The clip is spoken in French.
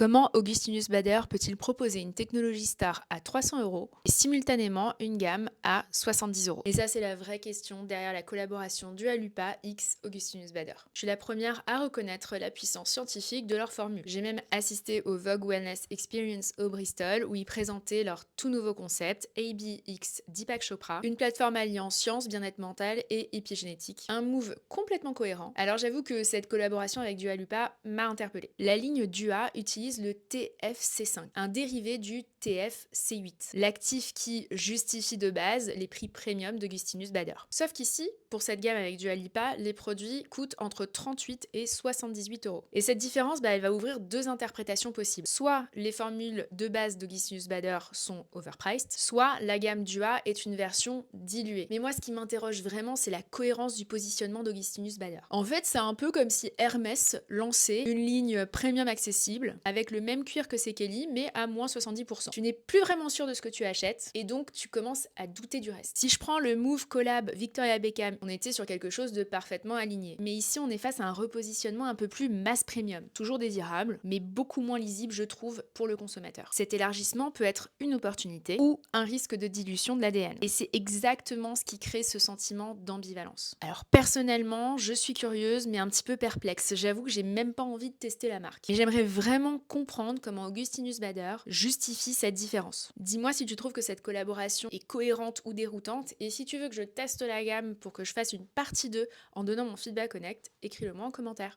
Comment Augustinus Bader peut-il proposer une technologie star à 300 euros et simultanément une gamme à 70 euros? Et ça, c'est la vraie question derrière la collaboration Dualupa X Augustinus Bader. Je suis la première à reconnaître la puissance scientifique de leur formule. J'ai même assisté au Vogue Wellness Experience au Bristol où ils présentaient leur tout nouveau concept ABX Deepak Chopra, une plateforme alliant science, bien-être mental et épigénétique. Un move complètement cohérent. Alors j'avoue que cette collaboration avec Dualupa m'a interpellée. La ligne Dua utilise le TFC5, un dérivé du TFC8, l'actif qui justifie de base les prix premium d'Augustinus Bader. Sauf qu'ici, pour cette gamme avec Dualipa, les produits coûtent entre 38 et 78 euros. Et cette différence, elle va ouvrir deux interprétations possibles. Soit les formules de base d'Augustinus Bader sont overpriced, soit la gamme Dua est une version diluée. Mais moi, ce qui m'interroge vraiment, c'est la cohérence du positionnement d'Augustinus Bader. En fait, c'est un peu comme si Hermès lançait une ligne premium accessible avec le même cuir que ses Kelly, mais à moins 70%. Tu n'es plus vraiment sûr de ce que tu achètes et donc tu commences à douter du reste. Si je prends le Move Collab Victoria Beckham, on était sur quelque chose de parfaitement aligné. Mais ici, on est face à un repositionnement un peu plus mass premium, toujours désirable, mais beaucoup moins lisible, je trouve, pour le consommateur. Cet élargissement peut être une opportunité ou un risque de dilution de l'ADN. Et c'est exactement ce qui crée ce sentiment d'ambivalence. Alors personnellement, je suis curieuse, mais un petit peu perplexe. J'avoue que j'ai même pas envie de tester la marque. Mais j'aimerais vraiment comprendre comment Augustinus Bader justifie cette différence. Dis-moi si tu trouves que cette collaboration est cohérente ou déroutante, et si tu veux que je teste la gamme pour que je fasse une partie 2 en donnant mon feedback connect, écris-le moi en commentaire.